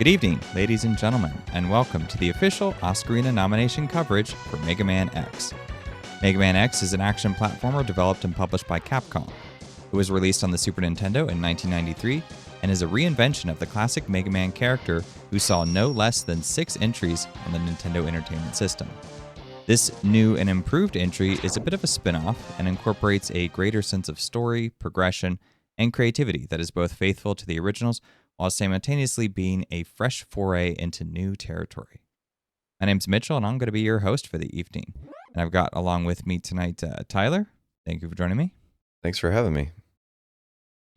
Good evening, ladies and gentlemen, and welcome to the official Oscarina nomination coverage for Mega Man X. Mega Man X is an action platformer developed and published by Capcom. It was released on the Super Nintendo in 1993 and is a reinvention of the classic Mega Man character who saw no less than 6 entries on the Nintendo Entertainment System. This new and improved entry is a bit of a spin-off and incorporates a greater sense of story, progression, and creativity that is both faithful to the originals while simultaneously being a fresh foray into new territory. My name's Mitchell, and I'm going to be your host for the evening. And I've got along with me tonight Tyler. Thank you for joining me. Thanks for having me.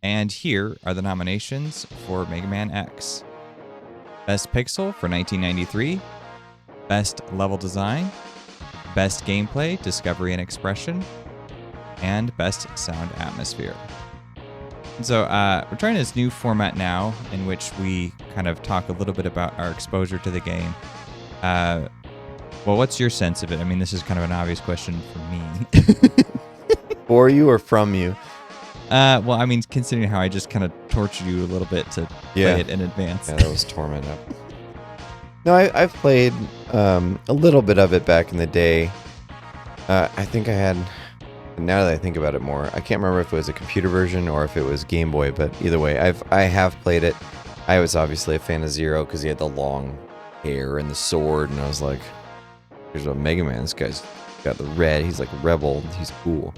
And here are the nominations for Mega Man X. Best Pixel for 1993, Best Level Design, Best Gameplay, Discovery and Expression, and Best Sound Atmosphere. So we're trying this new format now in which we kind of talk a little bit about our exposure to the game. Well, what's your sense of it? I mean, this is kind of an obvious question for me. For you or from you? Well, I mean, considering how I just kind of tortured you a little bit to play it in advance. Yeah, that was torment up. No, I've played a little bit of it back in the day. I think I had... Now that I think about it more, I can't remember if it was a computer version or if it was Game Boy, but either way, I have played it. I was obviously a fan of Zero because he had the long hair and the sword, and I was like, here's a Mega Man. This guy's got the red. He's like a rebel. He's cool.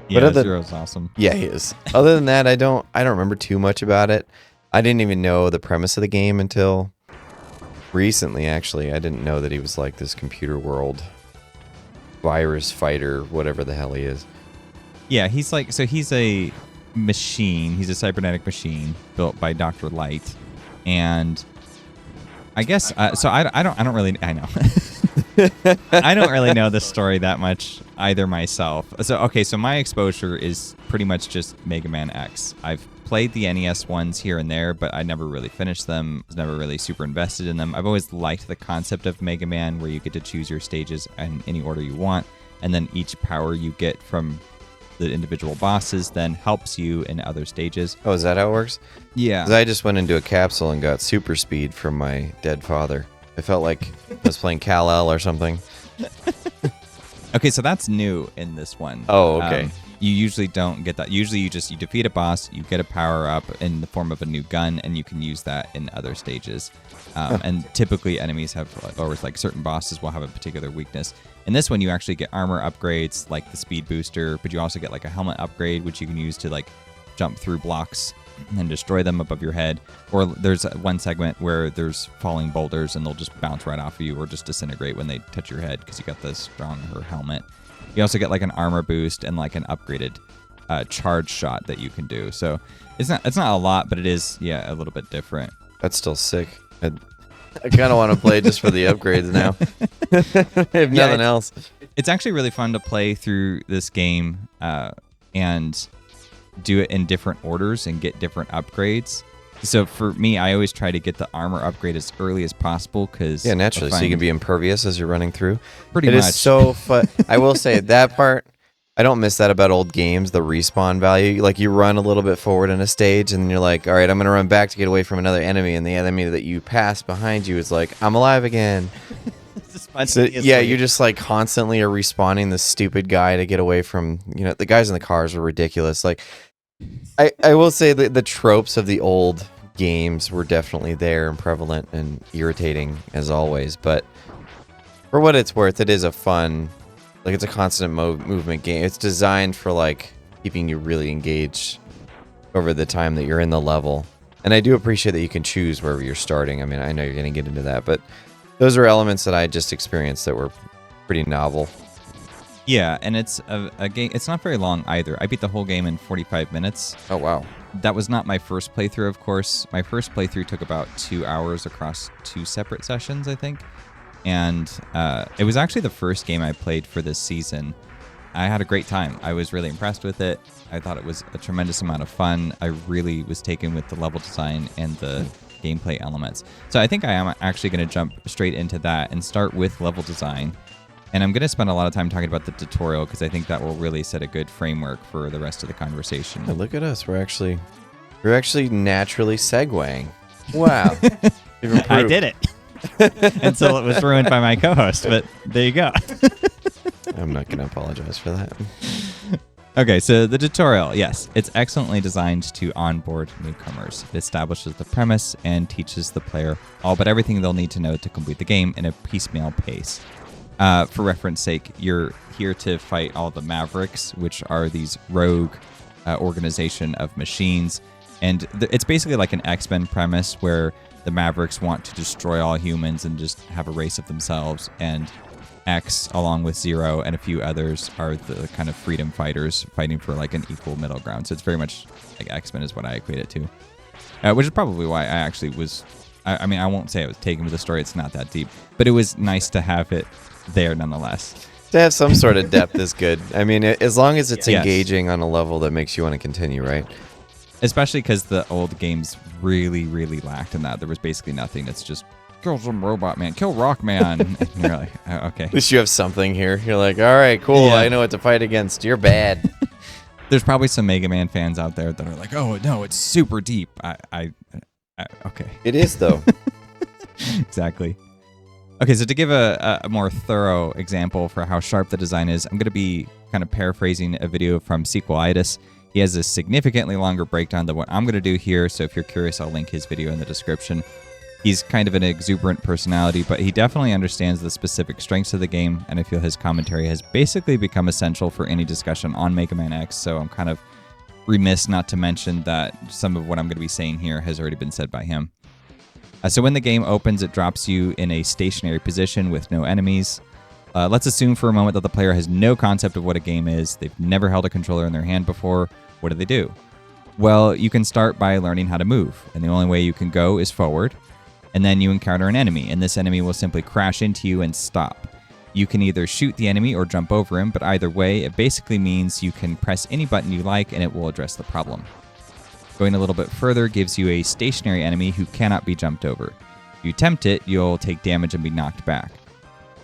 Yeah, Zero's awesome. Yeah, he is. Other than that, I don't remember too much about it. I didn't even know the premise of the game until recently, actually. I didn't know that he was like this computer world virus fighter, whatever the hell he is. Yeah, he's a machine. He's a cybernetic machine built by Dr. Light, and I guess so. I don't really. I know. I don't really know the story that much either myself. So my exposure is pretty much just Mega Man X. I've played the NES ones here and there, but I never really finished them. Was never really super invested in them. I've always liked the concept of Mega Man, where you get to choose your stages in any order you want, and then each power you get from the individual bosses then helps you in other stages. Oh, is that how it works? Yeah. 'Cause I just went into a capsule and got super speed from my dead father. I felt like I was playing Kal-El or something. Okay, so that's new in this one. Oh, okay. You usually don't get that. Usually you defeat a boss, you get a power-up in the form of a new gun, and you can use that in other stages. And typically enemies have, or like certain bosses will have a particular weakness. In this one, you actually get armor upgrades, like the speed booster, but you also get like a helmet upgrade, which you can use to like jump through blocks and destroy them above your head. Or there's one segment where there's falling boulders, and they'll just bounce right off of you or just disintegrate when they touch your head because you got the stronger helmet. You also get like an armor boost and like an upgraded charge shot that you can do. So it's not a lot, but it is, yeah, a little bit different. That's still sick. I kind of want to play just for the upgrades now. If nothing else. It's actually really fun to play through this game and do it in different orders and get different upgrades. So for me, I always try to get the armor upgrade as early as possible because naturally, so you can be impervious as you're running through. Pretty much. It is so fun. I will say that part, I don't miss that about old games. The respawn value, like you run a little bit forward in a stage, and you're like, all right, I'm gonna run back to get away from another enemy, and the enemy that you pass behind you is like, I'm alive again. So, yeah, you just like constantly are respawning this stupid guy to get away from. The guys in the cars are ridiculous. Like, I will say that the tropes of the old games were definitely there and prevalent and irritating as always, but for what it's worth, it is a fun, like it's a constant movement game. It's designed for like keeping you really engaged over the time that you're in the level, and I do appreciate that you can choose wherever you're starting. I mean, I know you're going to get into that, but those are elements that I just experienced that were pretty novel. Yeah, and it's a game. It's not very long either. I beat the whole game in 45 minutes. Oh, wow. That was not my first playthrough, of course. My first playthrough took about 2 hours across 2 separate sessions, I think. And it was actually the first game I played for this season. I had a great time. I was really impressed with it. I thought it was a tremendous amount of fun. I really was taken with the level design and the gameplay elements. So I think I am actually going to jump straight into that and start with level design. And I'm going to spend a lot of time talking about the tutorial because I think that will really set a good framework for the rest of the conversation. Yeah, look at us. We're actually naturally segueing. Wow. You've improved. I did it until it was ruined by my co-host. But there you go. I'm not going to apologize for that. Okay, so the tutorial, yes, it's excellently designed to onboard newcomers. It establishes the premise and teaches the player all but everything they'll need to know to complete the game in a piecemeal pace. For reference sake, you're here to fight all the Mavericks, which are these rogue organization of machines. And it's basically like an X-Men premise where the Mavericks want to destroy all humans and just have a race of themselves. And X, along with Zero and a few others, are the kind of freedom fighters fighting for like an equal middle ground. So it's very much like X-Men is what I equate it to, which is probably why I actually was. I mean, I won't say I was taken with the story. It's not that deep, but it was nice to have it there nonetheless. To have some sort of depth is good. I mean, as long as it's Yes. engaging on a level that makes you want to continue, right? Especially because the old games really, really lacked in that. There was basically nothing. It's just kill some robot man, kill Rock Man. And you're like, oh, okay. At least you have something here. You're like, all right, cool. Yeah. I know what to fight against. You're bad. There's probably some Mega Man fans out there that are like, oh no, it's super deep. Okay. It is, though. Exactly. Okay, so to give a more thorough example for how sharp the design is, I'm going to be kind of paraphrasing a video from Sequelitis. He has a significantly longer breakdown than what I'm going to do here, so if you're curious, I'll link his video in the description. He's kind of an exuberant personality, but he definitely understands the specific strengths of the game, and I feel his commentary has basically become essential for any discussion on Mega Man X, so I'm kind of remiss not to mention that some of what I'm going to be saying here has already been said by him. So when the game opens, it drops you in a stationary position with no enemies. Let's assume for a moment that the player has no concept of what a game is. They've never held a controller in their hand before. What do? Well, you can start by learning how to move, and the only way you can go is forward. And then you encounter an enemy, and this enemy will simply crash into you and stop. You can either shoot the enemy or jump over him, but either way, it basically means you can press any button you like and it will address the problem. Going a little bit further gives you a stationary enemy who cannot be jumped over. If you attempt it, you'll take damage and be knocked back.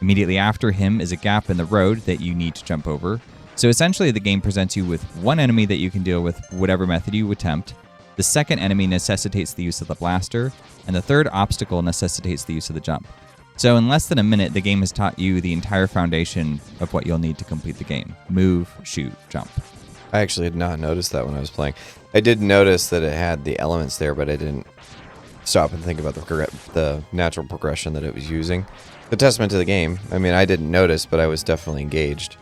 Immediately after him is a gap in the road that you need to jump over. So essentially the game presents you with one enemy that you can deal with whatever method you attempt. The second enemy necessitates the use of the blaster, and the third obstacle necessitates the use of the jump. So in less than a minute, the game has taught you the entire foundation of what you'll need to complete the game. Move, shoot, jump. I actually had not noticed that when I was playing. I did notice that it had the elements there, but I didn't stop and think about the natural progression that it was using. The testament to the game. I mean, I didn't notice, but I was definitely engaged.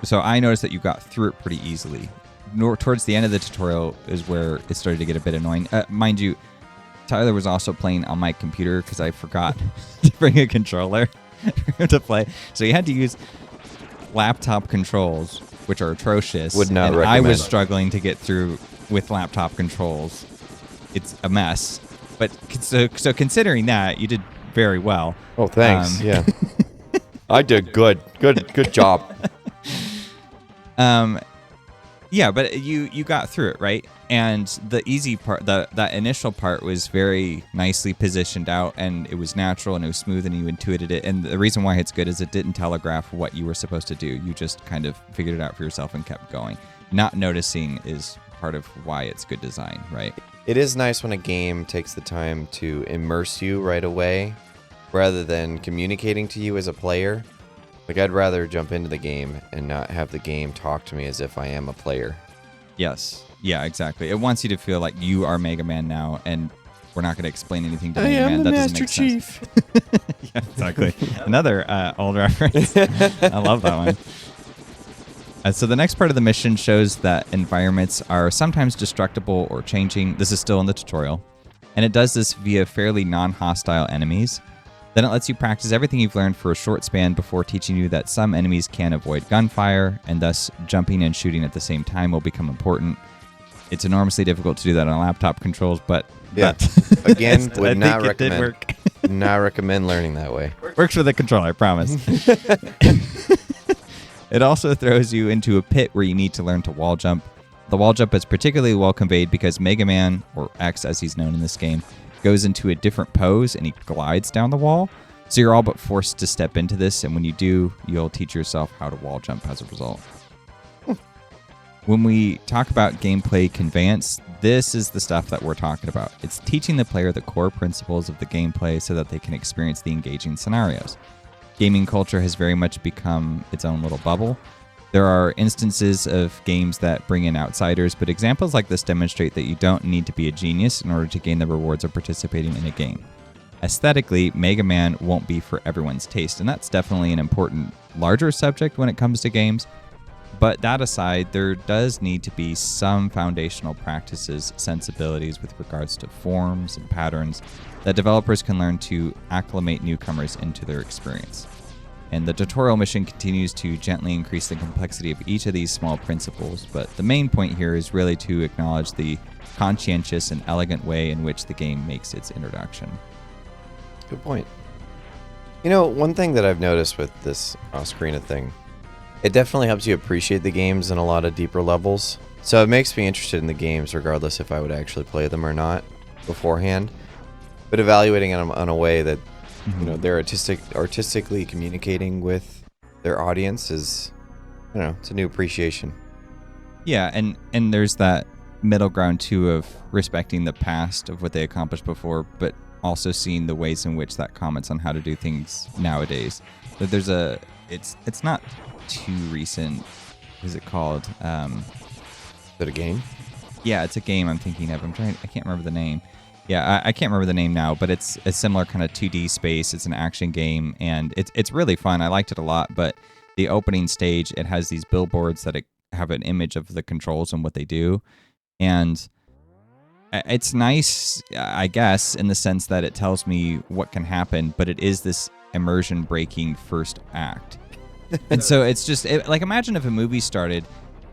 So I noticed that you got through it pretty easily. Towards the end of the tutorial is where it started to get a bit annoying. Mind you, Tyler was also playing on my computer because I forgot to bring a controller for him to play. So he had to use laptop controls, which are atrocious. Would not and recommend. I was struggling to get through with laptop controls. It's a mess. But so considering that, you did very well. Oh, thanks. Yeah. I did good. Good job. Yeah, but you got through it, right? And the easy part, that initial part was very nicely positioned out, and it was natural, and it was smooth, and you intuited it. And the reason why it's good is it didn't telegraph what you were supposed to do. You just kind of figured it out for yourself and kept going. Not noticing is part of why it's good design, right? It is nice when a game takes the time to immerse you right away, rather than communicating to you as a player. Like, I'd rather jump into the game and not have the game talk to me as if I am a player. Yes. Yeah, exactly. It wants you to feel like you are Mega Man now, and we're not going to explain anything to Mega Man. That doesn't make sense. Yeah, exactly. Another old reference. I love that one. So the next part of the mission shows that environments are sometimes destructible or changing. This is still in the tutorial. And it does this via fairly non-hostile enemies. Then it lets you practice everything you've learned for a short span before teaching you that some enemies can avoid gunfire, and thus jumping and shooting at the same time will become important. It's enormously difficult to do that on laptop controls, but Yeah. Again, I would think not it did recommend. work. Not recommend learning that way. Works with a controller, I promise. It also throws you into a pit where you need to learn to wall jump. The wall jump is particularly well conveyed because Mega Man, or X as he's known in this game, goes into a different pose and he glides down the wall. So you're all but forced to step into this, and when you do, you'll teach yourself how to wall jump as a result. When we talk about gameplay conveyance, this is the stuff that we're talking about. It's teaching the player the core principles of the gameplay so that they can experience the engaging scenarios. Gaming culture has very much become its own little bubble. There are instances of games that bring in outsiders, but examples like this demonstrate that you don't need to be a genius in order to gain the rewards of participating in a game. Aesthetically, Mega Man won't be for everyone's taste, and that's definitely an important, larger subject when it comes to games. But that aside, there does need to be some foundational practices, sensibilities with regards to forms and patterns that developers can learn to acclimate newcomers into their experience. And the tutorial mission continues to gently increase the complexity of each of these small principles, but the main point here is really to acknowledge the conscientious and elegant way in which the game makes its introduction. Good point. You know, one thing that I've noticed with this Oscarina thing, it definitely helps you appreciate the games in a lot of deeper levels. So it makes me interested in the games regardless if I would actually play them or not beforehand. But evaluating them on a way that, you know, they're artistically communicating with their audience is, I don't know, it's a new appreciation. Yeah, and there's that middle ground too of respecting the past of what they accomplished before, but also seeing the ways in which that comments on how to do things nowadays. That there's it's not too recent. What is it called? Is it a game? Yeah, it's a game I'm thinking of. I can't remember the name. Yeah, I can't remember the name now, but it's a similar kind of 2D space. It's an action game, and it's really fun. I liked it a lot, but the opening stage, it has these billboards that have an image of the controls and what they do, and it's nice, I guess, in the sense that it tells me what can happen, but it is this immersion-breaking first act. And so it's just, like, imagine if a movie started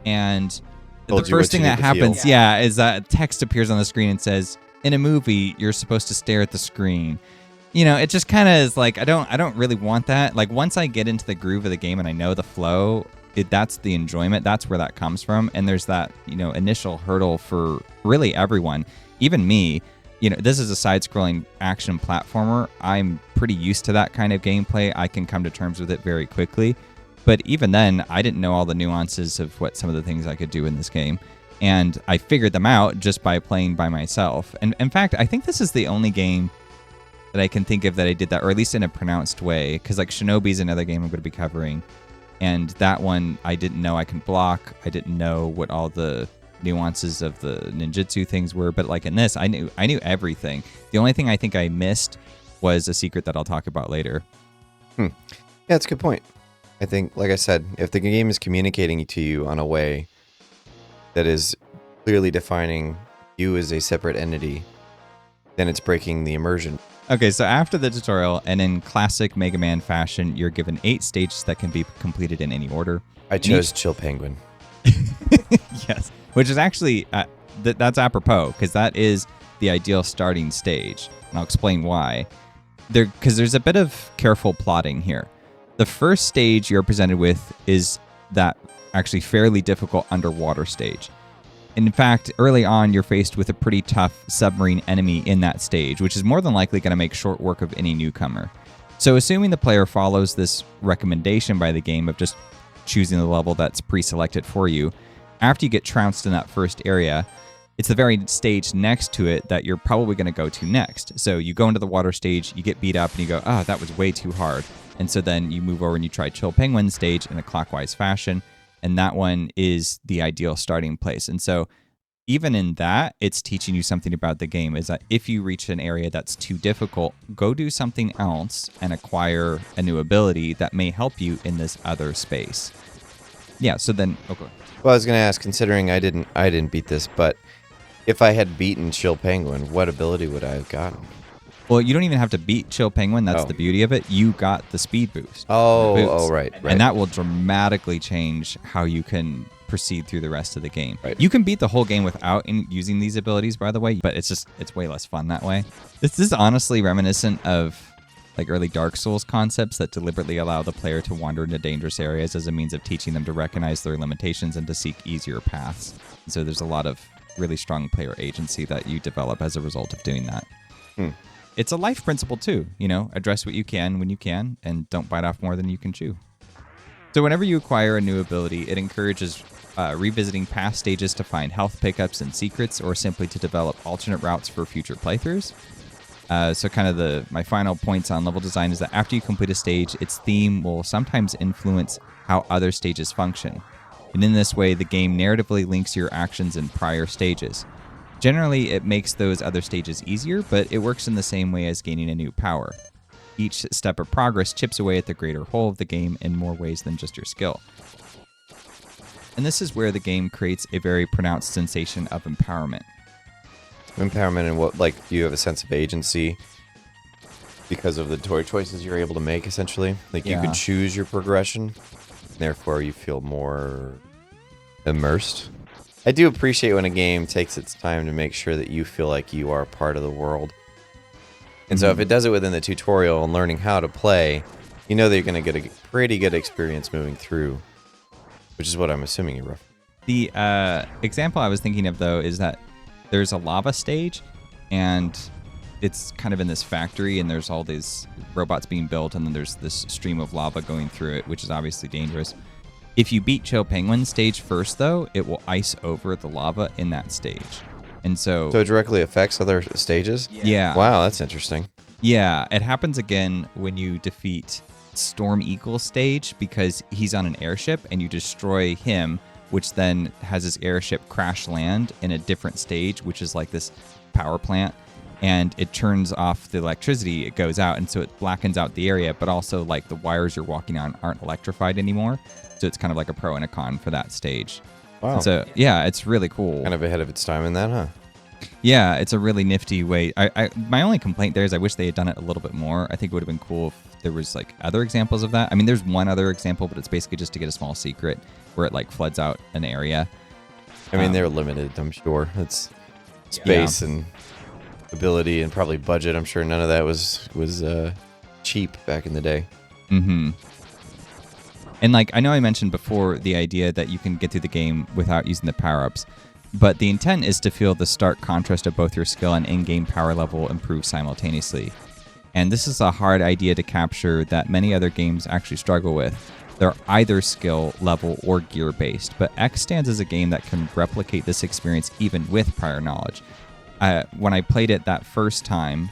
and the first thing that happens, is that text appears on the screen and says, in a movie, you're supposed to stare at the screen. You know, it just kind of is like, I don't really want that. Like, once I get into the groove of the game and I know the flow, that's the enjoyment. That's where that comes from. And there's that, you know, initial hurdle for really everyone, even me. You know, this is a side-scrolling action platformer. I'm pretty used to that kind of gameplay. I can come to terms with it very quickly. But even then, I didn't know all the nuances of what some of the things I could do in this game. And I figured them out just by playing by myself. And in fact, I think this is the only game that I can think of that I did that, or at least in a pronounced way. Because like Shinobi's another game I'm going to be covering. And that one, I didn't know I can block. I didn't know what all the nuances of the ninjutsu things were. But like in this, I knew everything. The only thing I think I missed was a secret that I'll talk about later. Yeah, that's a good point. I think, like I said, if the game is communicating to you on a way that is clearly defining you as a separate entity, then it's breaking the immersion. Okay, so after the tutorial, and in classic Mega Man fashion, you're given 8 stages that can be completed in any order. I chose Chill Penguin. Yes, which is actually, that's apropos, because that is the ideal starting stage. And I'll explain why. Because there's a bit of careful plotting here. The first stage you're presented with is that actually fairly difficult underwater stage. In fact, early on, you're faced with a pretty tough submarine enemy in that stage, which is more than likely going to make short work of any newcomer. So assuming the player follows this recommendation by the game of just choosing the level that's pre-selected for you, after you get trounced in that first area, it's the very stage next to it that you're probably going to go to next. So you go into the water stage, you get beat up, and you go, oh, that was way too hard. And so then you move over and you try Chill Penguin stage in a clockwise fashion, and that one is the ideal starting place. And so even in that, it's teaching you something about the game, is that if you reach an area that's too difficult, go do something else and acquire a new ability that may help you in this other space. Yeah, so then, okay. Well, I was going to ask, considering I didn't beat this, but if I had beaten Chill Penguin, what ability would I have gotten? Well, you don't even have to beat Chill Penguin. That's the beauty of it. You got the speed boost. Right. And that will dramatically change how you can proceed through the rest of the game. Right. You can beat the whole game without using these abilities, by the way, but it's way less fun that way. This is honestly reminiscent of like early Dark Souls concepts that deliberately allow the player to wander into dangerous areas as a means of teaching them to recognize their limitations and to seek easier paths. And so there's a lot of really strong player agency that you develop as a result of doing that. It's a life principle too, address what you can when you can, and don't bite off more than you can chew. So whenever you acquire a new ability, it encourages revisiting past stages to find health pickups and secrets, or simply to develop alternate routes for future playthroughs. So kind of my final points on level design is that after you complete a stage, its theme will sometimes influence how other stages function. And in this way, the game narratively links your actions in prior stages. Generally, it makes those other stages easier, but it works in the same way as gaining a new power. Each step of progress chips away at the greater whole of the game in more ways than just your skill. And this is where the game creates a very pronounced sensation of empowerment. Empowerment in what, like, do you have a sense of agency because of the toy choices you're able to make, essentially? Like, you can choose your progression, therefore you feel more immersed. I do appreciate when a game takes its time to make sure that you feel like you are part of the world. And so if it does it within the tutorial and learning how to play, you know that you're going to get a pretty good experience moving through, which is what I'm assuming you're referring. The example I was thinking of, though, is that there's a lava stage, and it's kind of in this factory, and there's all these robots being built, and then there's this stream of lava going through it, which is obviously dangerous. If you beat Chill Penguin stage first, though, it will ice over the lava in that stage. And so it directly affects other stages? Yeah. Wow, that's interesting. Yeah, it happens again when you defeat Storm Eagle's stage, because he's on an airship and you destroy him, which then has his airship crash land in a different stage, which is like this power plant, and it turns off the electricity. It goes out, and so it blackens out the area, but also like the wires you're walking on aren't electrified anymore. So it's kind of like a pro and a con for that stage. Wow. And so yeah, it's really cool. Kind of ahead of its time in that, huh? Yeah, it's a really nifty way. My only complaint there is I wish they had done it a little bit more. I think it would have been cool if there was like other examples of that. I mean, there's one other example, but it's basically just to get a small secret where it like floods out an area. I mean, they're limited, I'm sure. It's space and ability and probably budget. I'm sure none of that was cheap back in the day. Mm-hmm. And like, I know I mentioned before the idea that you can get through the game without using the power-ups, but the intent is to feel the stark contrast of both your skill and in-game power level improve simultaneously. And this is a hard idea to capture that many other games actually struggle with. They're either skill, level, or gear-based, but X stands as a game that can replicate this experience even with prior knowledge. When I played it that first time,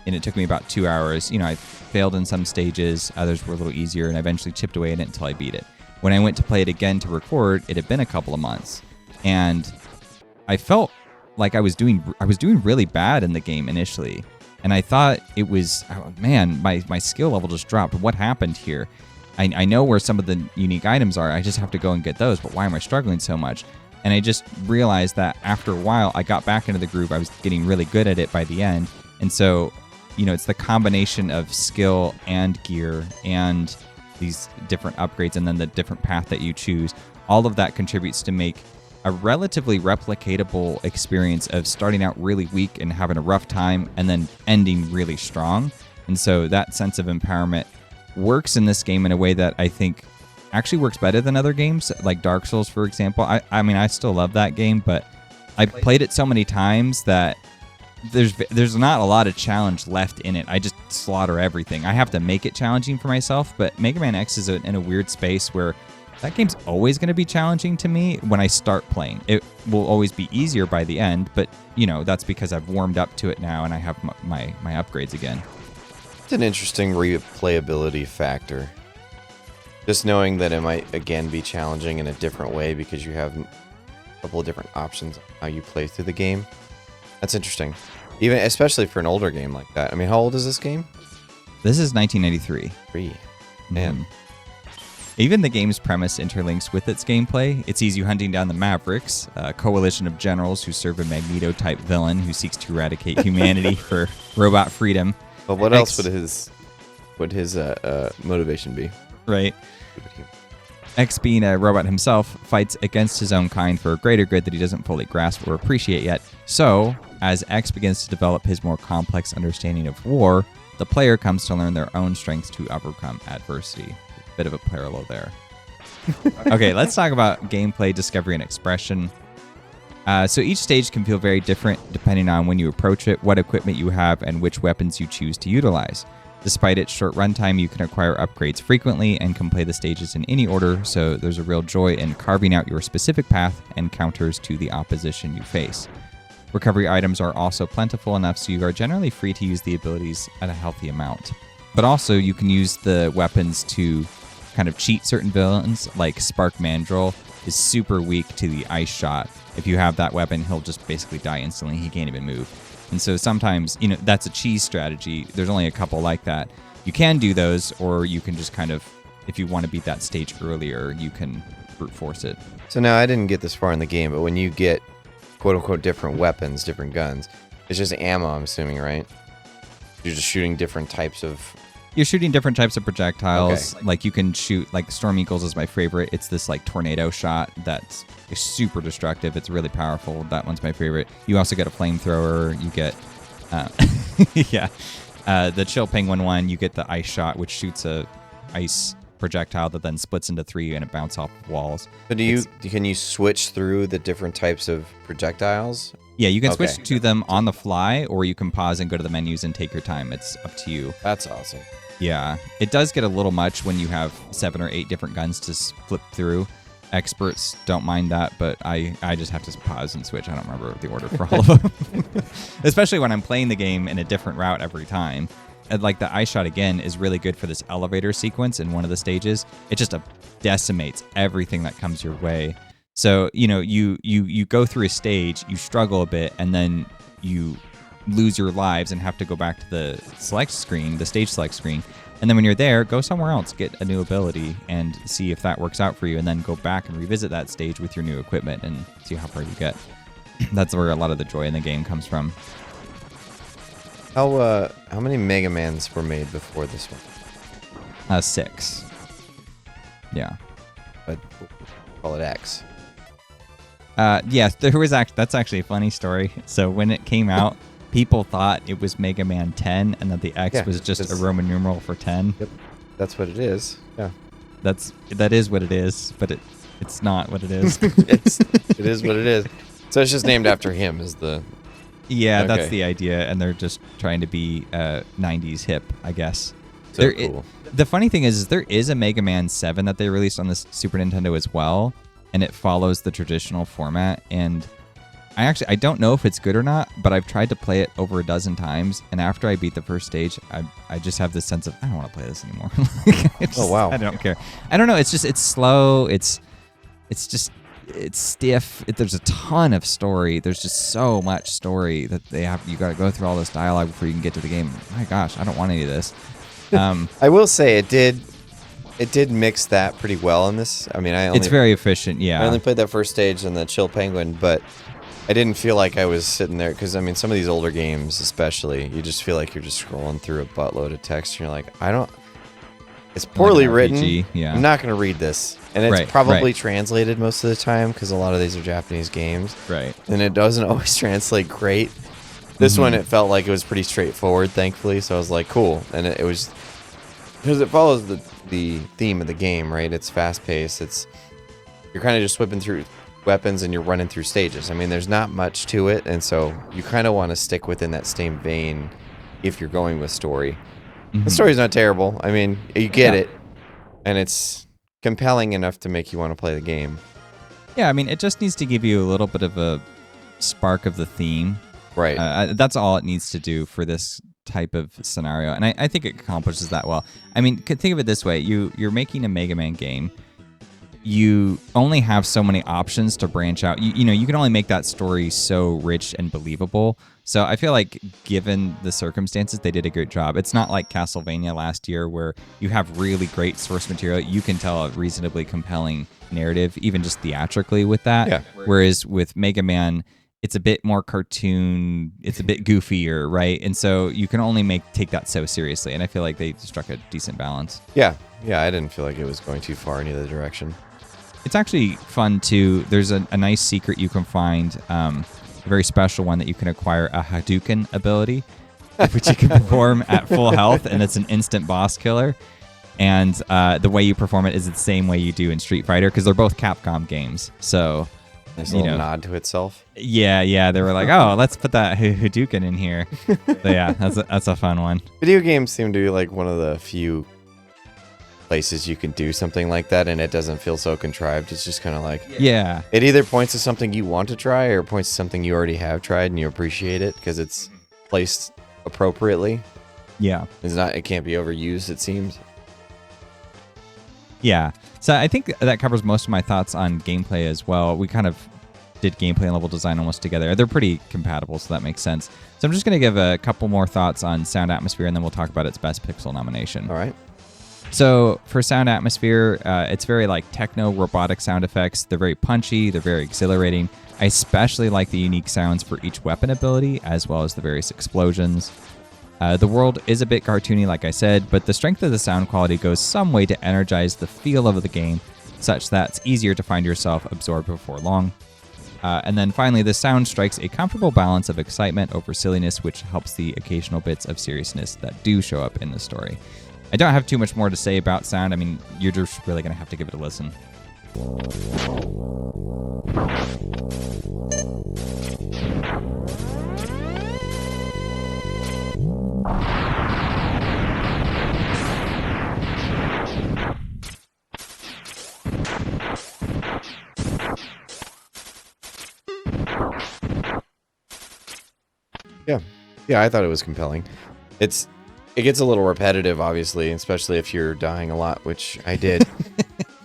and it took me about 2 hours, I failed in some stages, others were a little easier, and I eventually chipped away at it until I beat it. When I went to play it again to record, it had been a couple of months, and I felt like I was doing really bad in the game initially, and I thought it was, oh, man, my skill level just dropped. What happened here? I know where some of the unique items are. I just have to go and get those, but why am I struggling so much? And I just realized that after a while, I got back into the groove. I was getting really good at it by the end, and so it's the combination of skill and gear and these different upgrades and then the different path that you choose. All of that contributes to make a relatively replicatable experience of starting out really weak and having a rough time and then ending really strong. And so that sense of empowerment works in this game in a way that I think actually works better than other games, like Dark Souls, for example. I mean, I still love that game, but I played it so many times that there's not a lot of challenge left in it. I just slaughter everything. I have to make it challenging for myself, but Mega Man X is in a weird space where that game's always going to be challenging to me when I start playing. It will always be easier by the end, but that's because I've warmed up to it now and I have my upgrades again. It's an interesting replayability factor. Just knowing that it might again be challenging in a different way because you have a couple of different options on how you play through the game. That's interesting. Especially for an older game like that. I mean, how old is this game? This is 1993. 3. Man. Even the game's premise interlinks with its gameplay. It sees you hunting down the Mavericks, a coalition of generals who serve a Magneto-type villain who seeks to eradicate humanity for robot freedom. But what else would his motivation be? Right. X, being a robot himself, fights against his own kind for a greater good that he doesn't fully grasp or appreciate yet. So, as X begins to develop his more complex understanding of war, the player comes to learn their own strengths to overcome adversity. Bit of a parallel there. Okay, let's talk about gameplay, discovery, and expression. So each stage can feel very different depending on when you approach it, what equipment you have, and which weapons you choose to utilize. Despite its short runtime, you can acquire upgrades frequently and can play the stages in any order, so there's a real joy in carving out your specific path and counters to the opposition you face. Recovery items are also plentiful enough, so you are generally free to use the abilities at a healthy amount. But also, you can use the weapons to kind of cheat certain villains, like Spark Mandrill is super weak to the ice shot. If you have that weapon, he'll just basically die instantly. He can't even move. And so sometimes, that's a cheese strategy. There's only a couple like that. You can do those, or you can just kind of, if you want to beat that stage earlier, you can brute force it. So now I didn't get this far in the game, but when you get quote-unquote different weapons, different guns, it's just ammo, I'm assuming, right? You're just shooting different types of... You're shooting different types of projectiles. Okay. Like you can shoot, like Storm Eagles is my favorite. It's this like tornado shot that's super destructive. It's really powerful. That one's my favorite. You also get a flamethrower. You get, the Chill Penguin one. You get the ice shot, which shoots a ice projectile that then splits into 3 and it bounces off walls. So can you switch through the different types of projectiles? Yeah, you can switch to them on the fly, or you can pause and go to the menus and take your time. It's up to you. That's awesome. Yeah, it does get a little much when you have 7 or 8 different guns to flip through. Experts don't mind that, but I just have to pause and switch. I don't remember the order for all of them. Especially when I'm playing the game in a different route every time. And like the ice shot, again, is really good for this elevator sequence in one of the stages. It just decimates everything that comes your way. So, you go through a stage, you struggle a bit, and then you lose your lives and have to go back to the select screen, the stage select screen. And then when you're there, go somewhere else, get a new ability, and see if that works out for you, and then go back and revisit that stage with your new equipment and see how far you get. That's where a lot of the joy in the game comes from. How many Mega Mans were made before this one? 6. Yeah. But call it X. Yes, that's actually a funny story. So when it came out, people thought it was Mega Man 10 and that the X was just a Roman numeral for 10. Yep. That's what it is. Yeah. That is what it is, but it's not what it is. It is what it is. So it's just named after him is the... Yeah, that's the idea, and they're just trying to be 90s hip, I guess. So cool. The funny thing is there is a Mega Man 7 that they released on the Super Nintendo as well, and it follows the traditional format, and I don't know if it's good or not, but I've tried to play it over a dozen times, and after I beat the first stage, I just have this sense of, I don't want to play this anymore. Oh, wow. I don't care. I don't know, it's slow, it's stiff. There's a ton of story. There's just so much story that you got to go through all this dialogue before you can get to the game. My gosh, I don't want any of this. I will say it did mix that pretty well in this. I mean, it's very efficient. Yeah, I only played that first stage in the Chill Penguin, but I didn't feel like I was sitting there because I mean, some of these older games, especially, you just feel like you're just scrolling through a buttload of text. And you're like, it's poorly written. Yeah. I'm not going to read this. And it's probably translated most of the time because a lot of these are Japanese games. Right. And it doesn't always translate great. This one, it felt like it was pretty straightforward, thankfully. So I was like, cool. And it was... Because it follows the theme of the game, right? It's fast-paced. You're kind of just whipping through weapons and you're running through stages. I mean, there's not much to it. And so you kind of want to stick within that same vein if you're going with story. Mm-hmm. The story's not terrible. I mean, you get it. And it's compelling enough to make you want to play the game. Yeah, I mean, it just needs to give you a little bit of a spark of the theme. Right. That's all it needs to do for this type of scenario, and I think it accomplishes that well. I mean, think of it this way. You're making a Mega Man game. You only have so many options to branch out. You can only make that story so rich and believable. So I feel like given the circumstances, they did a great job. It's not like Castlevania last year where you have really great source material. You can tell a reasonably compelling narrative, even just theatrically with that. Yeah. Whereas with Mega Man, it's a bit more cartoon. It's a bit goofier, right? And so you can only take that so seriously. And I feel like they struck a decent balance. Yeah. I didn't feel like it was going too far in either direction. It's actually fun too. There's a nice secret you can find, a very special one that you can acquire, a Hadouken ability, which you can perform at full health, and it's an instant boss killer. And the way you perform it is the same way you do in Street Fighter, because they're both Capcom games. So Nice little nod to itself. Yeah. They were like, oh, let's put that Hadouken in here. So yeah, that's a fun one. Video games seem to be like one of the few places you can do something like that and it doesn't feel so contrived. It's just kind of like, yeah, it either points to something you want to try or points to something you already have tried and you appreciate it because it's placed appropriately. Yeah, it can't be overused, it seems. Yeah, so I think that covers most of my thoughts on gameplay as well. We kind of did gameplay and level design almost together. They're pretty compatible, so that makes sense. So I'm just going to give a couple more thoughts on sound atmosphere, and then we'll talk about its best pixel nomination. All right. So for sound atmosphere, it's very like techno robotic sound effects. They're very punchy. They're very exhilarating. I especially like the unique sounds for each weapon ability, as well as the various explosions. The world is a bit cartoony, like I said, but the strength of the sound quality goes some way to energize the feel of the game, such that it's easier to find yourself absorbed before long. And then finally, the sound strikes a comfortable balance of excitement over silliness, which helps the occasional bits of seriousness that do show up in the story. I don't have too much more to say about sound. I mean, you're just really going to have to give it a listen. Yeah, I thought it was compelling. It gets a little repetitive, obviously, especially if you're dying a lot, which I did.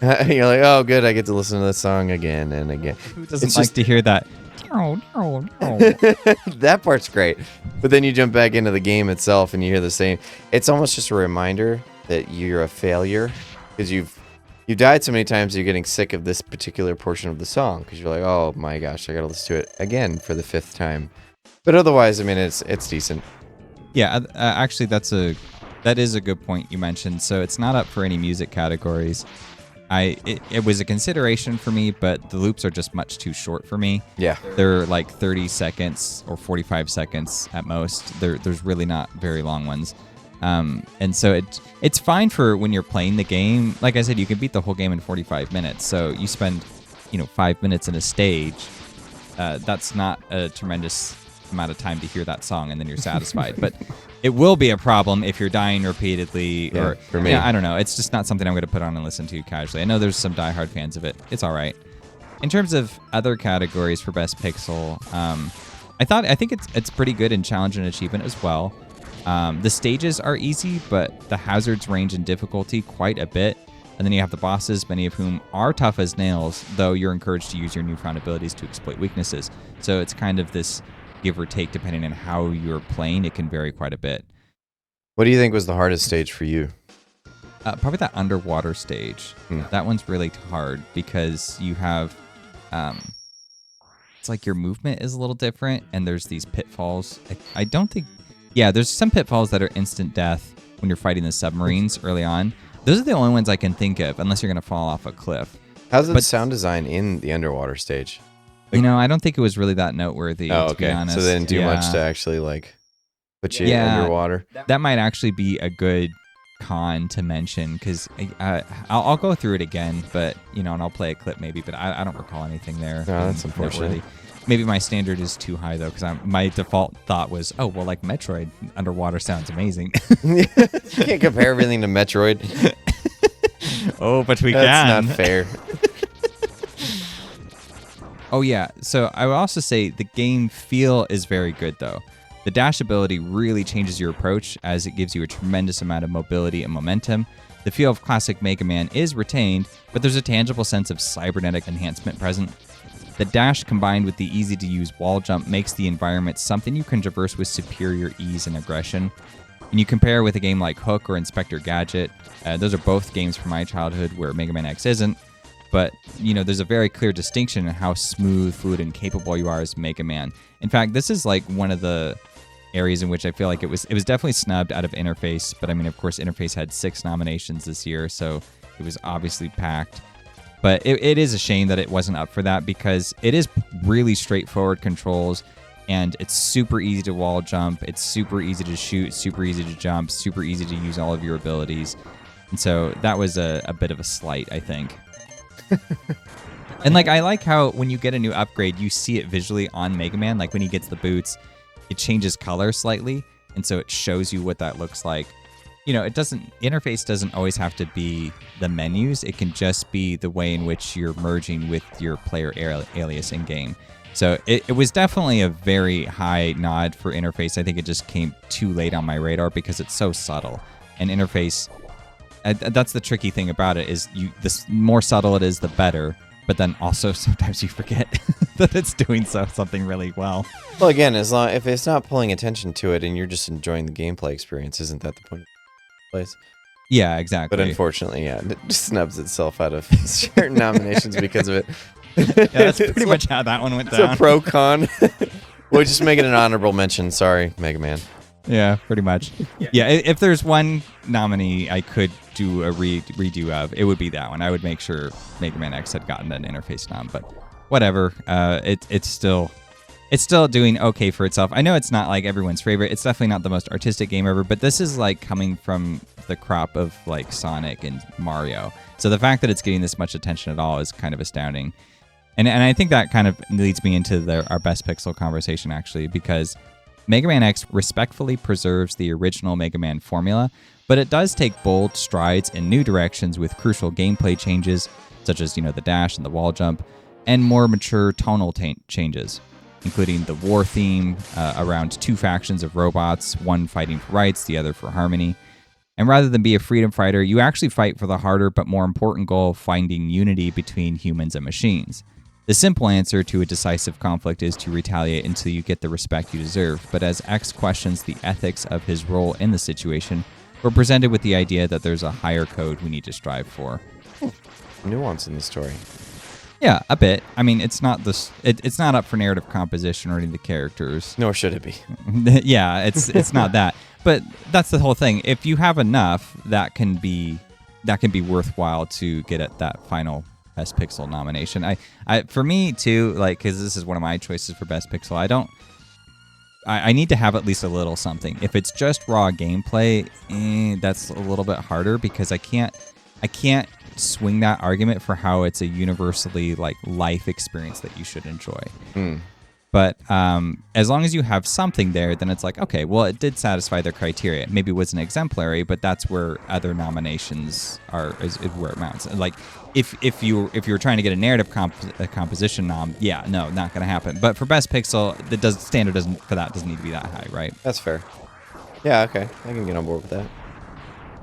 You're like, oh, good, I get to listen to this song again and again. Who doesn't like to hear that? That part's great. But then you jump back into the game itself and you hear the same. It's almost just a reminder that you're a failure because you've died so many times you're getting sick of this particular portion of the song because you're like, oh my gosh, I got to listen to it again for the 5th time. But otherwise, I mean, it's decent. Yeah, actually, that is a good point you mentioned. So it's not up for any music categories. It was a consideration for me, but the loops are just much too short for me. Yeah. They're like 30 seconds or 45 seconds at most. There's really not very long ones. And so it's fine for when you're playing the game. Like I said, you can beat the whole game in 45 minutes. So you spend, 5 minutes in a stage. That's not a tremendous amount of time to hear that song and then you're satisfied. But it will be a problem if you're dying repeatedly or for me. I don't know. It's just not something I'm going to put on and listen to casually. I know there's some diehard fans of it. It's all right. In terms of other categories for best pixel, I think it's pretty good in challenge and achievement as well. The stages are easy, but the hazards range in difficulty quite a bit. And then you have the bosses, many of whom are tough as nails, though you're encouraged to use your newfound abilities to exploit weaknesses. So it's kind of this give or take depending on how you're playing. It can vary quite a bit. What do you think was the hardest stage for you? Probably that underwater stage. That one's really hard because you have, it's like your movement is a little different and there's these pitfalls. I don't think, there's some pitfalls that are instant death when you're fighting the submarines early on. Those are the only ones I can think of unless you're going to fall off a cliff. How's the sound design in the underwater stage? I don't think it was really that noteworthy, to be honest. So they didn't do much to actually, put you underwater? That might actually be a good con to mention, because I'll go through it again, but, and I'll play a clip maybe, but I don't recall anything there. No, that's unfortunate. Maybe my standard is too high, though, because my default thought was, oh, well, like Metroid, underwater sounds amazing. You can't compare everything to Metroid. Oh, but we can. That's not fair. Oh, yeah. So I would also say the game feel is very good, though. The dash ability really changes your approach as it gives you a tremendous amount of mobility and momentum. The feel of classic Mega Man is retained, but there's a tangible sense of cybernetic enhancement present. The dash combined with the easy-to-use wall jump makes the environment something you can traverse with superior ease and aggression. And you compare with a game like Hook or Inspector Gadget. Those are both games from my childhood where Mega Man X isn't. But, there's a very clear distinction in how smooth, fluid, and capable you are as Mega Man. In fact, this is like one of the areas in which I feel like it was definitely snubbed out of Interface. But, of course, Interface had 6 nominations this year, so it was obviously packed. But it is a shame that it wasn't up for that because it is really straightforward controls, and it's super easy to wall jump. It's super easy to shoot, super easy to jump, super easy to use all of your abilities. And so that was a bit of a slight, I think. And like I like how when you get a new upgrade, you see it visually on Mega Man. Like when he gets the boots, it changes color slightly, and so it shows you what that looks like. Interface doesn't always have to be the menus. It can just be the way in which you're merging with your player alias in game. So it was definitely a very high nod for interface. I think it just came too late on my radar because it's so subtle. And interface, that's the tricky thing about it, is the more subtle it is, the better. But then also sometimes you forget that it's doing something really well. Well, again, if it's not pulling attention to it and you're just enjoying the gameplay experience, isn't that the point of the place? Yeah, exactly. But unfortunately, yeah, it snubs itself out of certain nominations because of it. Yeah, that's pretty much how that one went down. It's a pro-con. We'll just make it an honorable mention. Sorry, Mega Man. Yeah, pretty much. Yeah, if there's one nominee I could do a redo of, it would be that one. I would make sure Mega Man X had gotten an interface nom, but whatever. It's still doing okay for itself. I know it's not like everyone's favorite. It's definitely not the most artistic game ever, but this is like coming from the crop of like Sonic and Mario. So the fact that it's getting this much attention at all is kind of astounding. And I think that kind of leads me into our best pixel conversation, actually, because Mega Man X respectfully preserves the original Mega Man formula, but it does take bold strides in new directions with crucial gameplay changes, such as, the dash and the wall jump, and more mature tonal changes, including the war theme around two factions of robots, one fighting for rights, the other for harmony. And rather than be a freedom fighter, you actually fight for the harder but more important goal of finding unity between humans and machines. The simple answer to a decisive conflict is to retaliate until you get the respect you deserve, but as X questions the ethics of his role in the situation, we're presented with the idea that there's a higher code we need to strive for. Nuance in the story. Yeah, a bit. I mean, it's not it's not up for narrative composition or any of the characters. Nor should it be. Yeah, it's not that. But that's the whole thing. If you have enough, that can be worthwhile to get at that final Best Pixel nomination. I for me too, like, because this is one of my choices for Best Pixel. I need to have at least a little something. If it's just raw gameplay, that's a little bit harder because I can't swing that argument for how it's a universally like life experience that you should enjoy. But as long as you have something there, then it's like, okay, well, it did satisfy their criteria. Maybe it wasn't exemplary, but that's where other nominations is where it mounts. Like, if you were trying to get a narrative composition nom, yeah, no, not gonna happen. But for Best Pixel, the standard doesn't need to be that high, right? That's fair. Yeah, okay, I can get on board with that.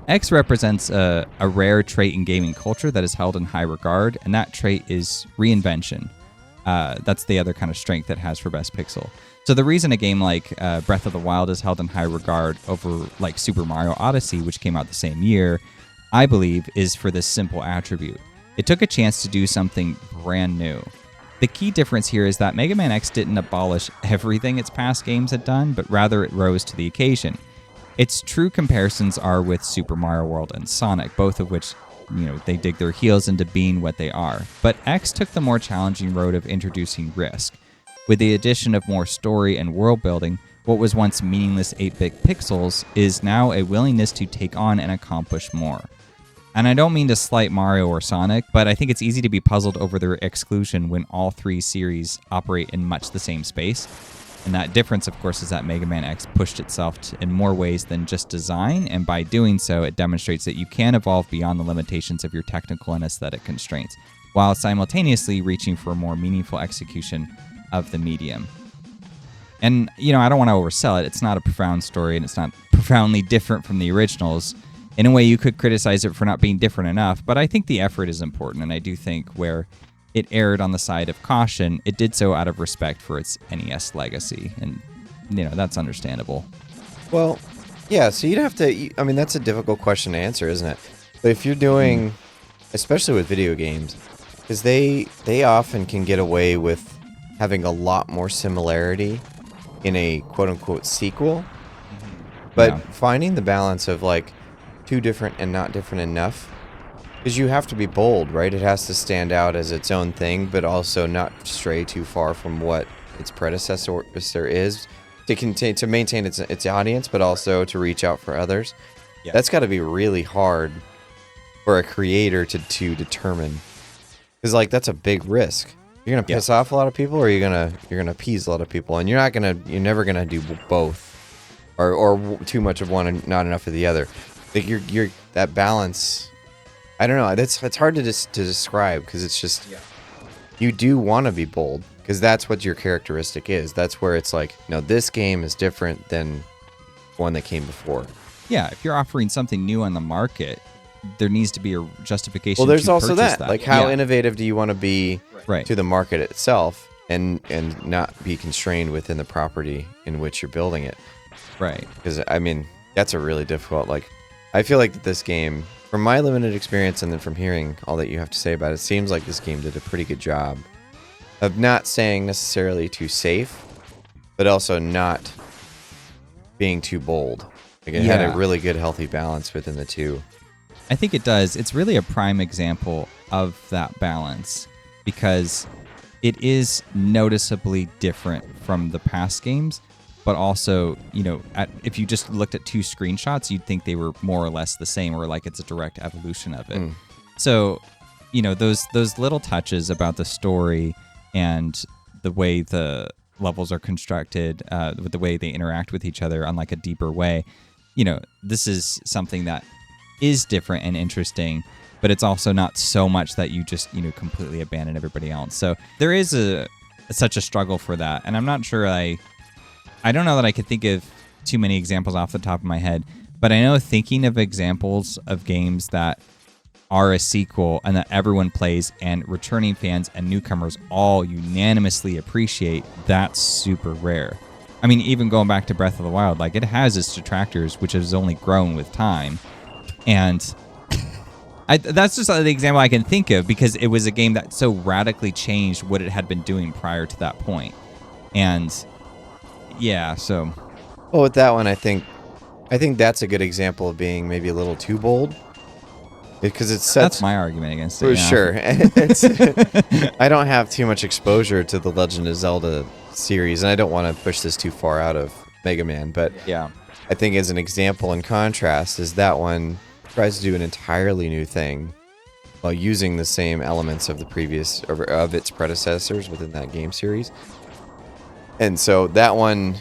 X represents a rare trait in gaming culture that is held in high regard, and that trait is reinvention. That's the other kind of strength it has for Best Pixel. So the reason a game like Breath of the Wild is held in high regard over like Super Mario Odyssey, which came out the same year, I believe, is for this simple attribute. It took a chance to do something brand new. The key difference here is that Mega Man X didn't abolish everything its past games had done, but rather it rose to the occasion. Its true comparisons are with Super Mario World and Sonic, both of which they dig their heels into being what they are. But X took the more challenging road of introducing risk. With the addition of more story and world building, what was once meaningless 8-bit pixels is now a willingness to take on and accomplish more. And I don't mean to slight Mario or Sonic, but I think it's easy to be puzzled over their exclusion when all three series operate in much the same space. And that difference, of course, is that Mega Man X pushed itself in more ways than just design, and by doing so, it demonstrates that you can evolve beyond the limitations of your technical and aesthetic constraints, while simultaneously reaching for a more meaningful execution of the medium. And, I don't want to oversell it. It's not a profound story, and it's not profoundly different from the originals. In a way, you could criticize it for not being different enough, but I think the effort is important, and I do think where it erred on the side of caution, it did so out of respect for its NES legacy, and that's understandable. Well, yeah, so you'd have to, that's a difficult question to answer, isn't it? But if you're doing, especially with video games, because they often can get away with having a lot more similarity in a quote-unquote sequel, but finding the balance of like too different and not different enough. Because you have to be bold, right? It has to stand out as its own thing, but also not stray too far from what its predecessor is to maintain its audience, but also to reach out for others. Yeah. That's got to be really hard for a creator to determine. Because like that's a big risk. You're gonna piss off a lot of people, or you're gonna appease a lot of people, and you're never gonna do both, or too much of one and not enough of the other. Like you're that balance. I don't know. It's hard to describe because it's just you do want to be bold because that's what your characteristic is. That's where it's like, no, this game is different than one that came before. Yeah, if you're offering something new on the market, there needs to be a justification. Well, there's to also purchase that. Like, how innovative do you want to be right. to the market itself, and not be constrained within the property in which you're building it? Right. Because I mean, that's a really difficult. Like, I feel like that this game, from my limited experience, and then from hearing all that you have to say about it, seems like this game did a pretty good job of not staying necessarily too safe, but also not being too bold. Like, it had a really good, healthy balance within the two. I think it does. It's really a prime example of that balance because it is noticeably different from the past games, but also, you know, if you just looked at 2 screenshots, you'd think they were more or less the same, or like it's a direct evolution of it. So, you know, those little touches about the story and the way the levels are constructed, with the way they interact with each other on like a deeper way, you know, this is something that is different and interesting, but it's also not so much that you just, you know, completely abandon everybody else. So there is such a struggle for that. And I'm not sure I don't know that I could think of too many examples off the top of my head, but I know thinking of examples of games that are a sequel and that everyone plays and returning fans and newcomers all unanimously appreciate, that's super rare. I mean, even going back to Breath of the Wild, like it has its detractors, which has only grown with time. And that's just the example I can think of because it was a game that so radically changed what it had been doing prior to that point. And yeah, so. Well, with that one, I think that's a good example of being maybe a little too bold. Because it's such... That's my argument against it. For sure. I don't have too much exposure to the Legend of Zelda series, and I don't want to push this too far out of Mega Man, but yeah, I think as an example in contrast is that one tries to do an entirely new thing while using the same elements of the previous of its predecessors within that game series. And so that one,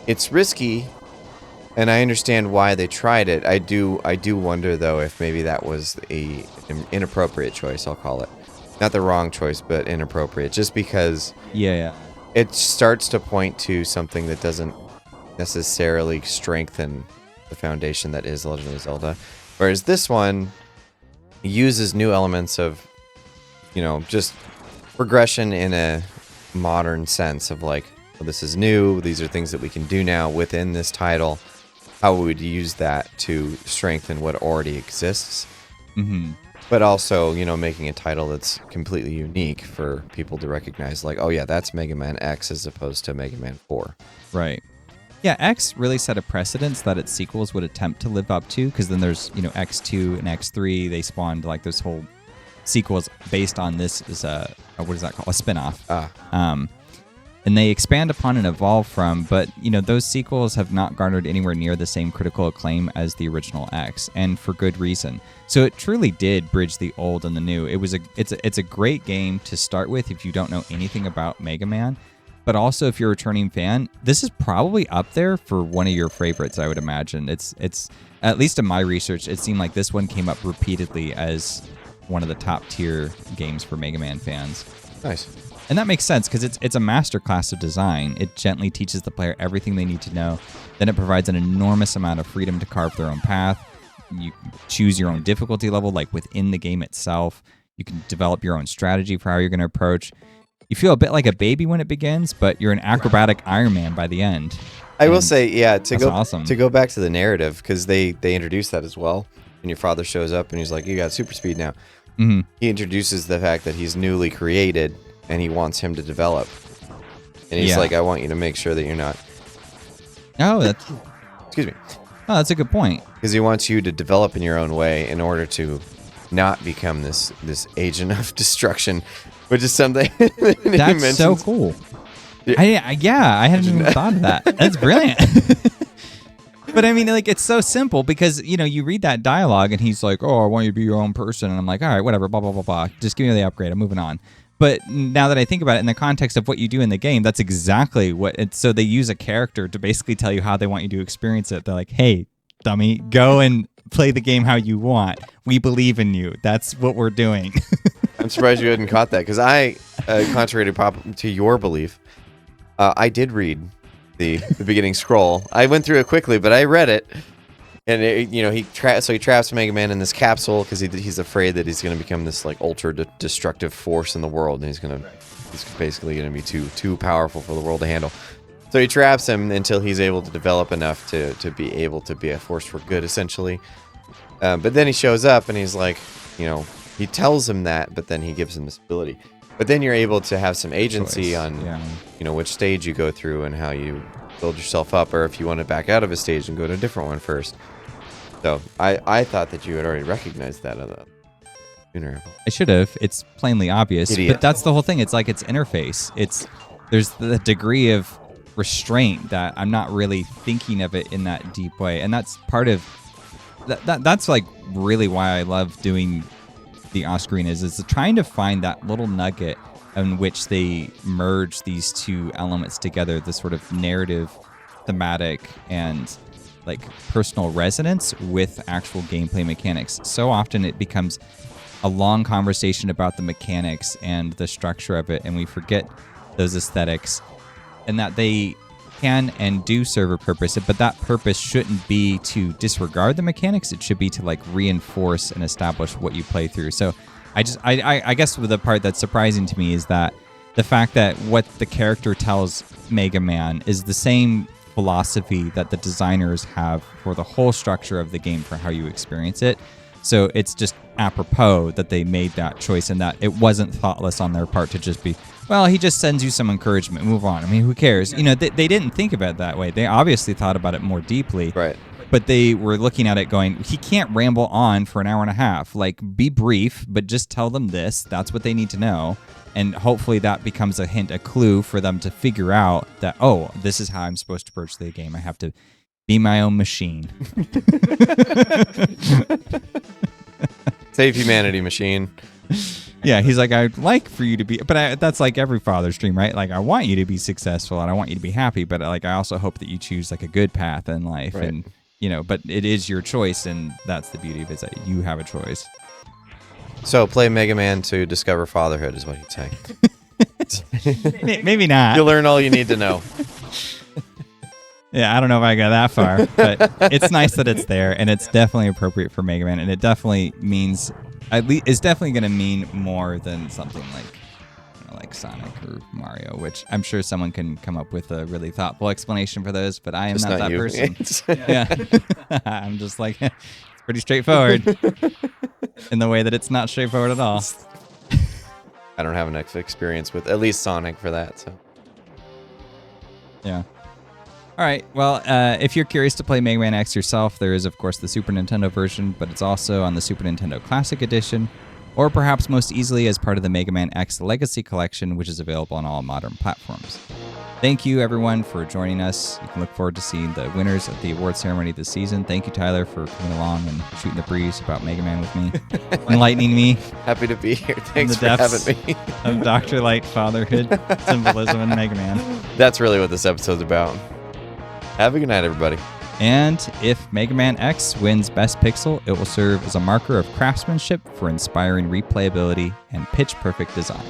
it's risky, and I understand why they tried it. I do wonder though if maybe that was an inappropriate choice, I'll call it. Not the wrong choice, but inappropriate, just because it starts to point to something that doesn't necessarily strengthen the foundation that is Legend of Zelda. Whereas this one uses new elements of, you know, just progression in a modern sense of like, well, this is new, these are things that we can do now within this title. How we would use that to strengthen what already exists. Mm-hmm. But also, you know, making a title that's completely unique for people to recognize, like, oh yeah, that's Mega Man X as opposed to Mega Man 4. Right. Yeah, X really set a precedence that its sequels would attempt to live up to, because then there's, you know, X2 and X3, they spawned like this whole sequels based on this is what is that called? A spin-off. And they expand upon and evolve from, but, you know, those sequels have not garnered anywhere near the same critical acclaim as the original X, and for good reason. So it truly did bridge the old and the new. It's a great game to start with if you don't know anything about Mega Man, but also if you're a returning fan, this is probably up there for one of your favorites, I would imagine. It's at least in my research, it seemed like this one came up repeatedly as one of the top tier games for Mega Man fans. Nice. And that makes sense because it's a masterclass of design. It gently teaches the player everything they need to know. Then it provides an enormous amount of freedom to carve their own path. You can choose your own difficulty level, like within the game itself. You can develop your own strategy for how you're going to approach. You feel a bit like a baby when it begins, but you're an acrobatic Iron Man by the end. I will say, yeah, to go back to the narrative, because they introduce that as well. When your father shows up and he's like, you got super speed now. Mm-hmm. He introduces the fact that he's newly created and he wants him to develop. And he's like, I want you to make sure that you're not... Oh, that's... Excuse me. Oh, that's a good point. Because he wants you to develop in your own way in order to not become this agent of destruction, which is something that he That's mentions. so cool. I hadn't even thought of that. That's brilliant. But I mean, like, it's so simple because, you read that dialogue and he's like, oh, I want you to be your own person. And I'm like, all right, whatever, blah, blah, blah, blah. Just give me the upgrade. I'm moving on. But now that I think about it in the context of what you do in the game, that's exactly what it's. So they use a character to basically tell you how they want you to experience it. They're like, hey, dummy, go and play the game how you want. We believe in you. That's what we're doing. I'm surprised you hadn't caught that because I, contrary to your belief, I did read the beginning scroll. I went through it quickly, but I read it. And he traps Mega Man in this capsule because he's afraid that he's going to become this like ultra destructive force in the world, and he's basically going to be too powerful for the world to handle. So he traps him until he's able to develop enough to be able to be a force for good, essentially. But then he shows up and he's like, he tells him that, but then he gives him this ability. But then you're able to have some agency on, which stage you go through and how you build yourself up, or if you want to back out of a stage and go to a different one first. So I thought that you had already recognized that sooner. I should have. It's plainly obvious. Idiot. But that's the whole thing. It's like its interface. There's the degree of restraint that I'm not really thinking of it in that deep way. And that's part of that's like really why I love doing the Oscarinas, is trying to find that little nugget in which they merge these two elements together, the sort of narrative, thematic, and like personal resonance with actual gameplay mechanics. So often it becomes a long conversation about the mechanics and the structure of it, and we forget those aesthetics, and that they can and do serve a purpose, but that purpose shouldn't be to disregard the mechanics. It should be to like reinforce and establish what you play through. So I guess the part that's surprising to me is that the fact that what the character tells Mega Man is the same philosophy that the designers have for the whole structure of the game for how you experience it. So it's just apropos that they made that choice, and that it wasn't thoughtless on their part to just be, well, he just sends you some encouragement, move on. I mean, who cares? They didn't think about it that way. They obviously thought about it more deeply. Right. But they were looking at it going, he can't ramble on for an hour and a half. Like, be brief, but just tell them this. That's what they need to know. And hopefully that becomes a hint, a clue for them to figure out that, oh, this is how I'm supposed to approach the game. I have to be my own machine. Save humanity, machine. Yeah, he's like, I'd like for you to be, but that's like every father's dream, right? Like, I want you to be successful and I want you to be happy, but like, I also hope that you choose like a good path in life. Right. And, but it is your choice, and that's the beauty of it, is that you have a choice. So play Mega Man to discover fatherhood is what he'd say. Maybe not. You'll learn all you need to know. Yeah, I don't know if I got that far, but it's nice that it's there, and it's definitely appropriate for Mega Man, and it definitely means, it's definitely going to mean more than something like Sonic or Mario, which I'm sure someone can come up with a really thoughtful explanation for those, but I am not that person. Yeah. I'm just like, it's pretty straightforward in the way that it's not straightforward at all. I don't have enough experience with at least Sonic for that, so. Yeah. All right. Well, if you're curious to play Mega Man X yourself, there is, of course, the Super Nintendo version, but it's also on the Super Nintendo Classic Edition, or perhaps most easily as part of the Mega Man X Legacy Collection, which is available on all modern platforms. Thank you, everyone, for joining us. You can look forward to seeing the winners at the award ceremony this season. Thank you, Tyler, for coming along and shooting the breeze about Mega Man with me, enlightening me. Happy to be here. Thanks for having me. Of Dr. Light, fatherhood, symbolism, and Mega Man. That's really what this episode's about. Have a good night, everybody. And if Mega Man X wins Best Pixel, it will serve as a marker of craftsmanship for inspiring replayability and pitch-perfect design.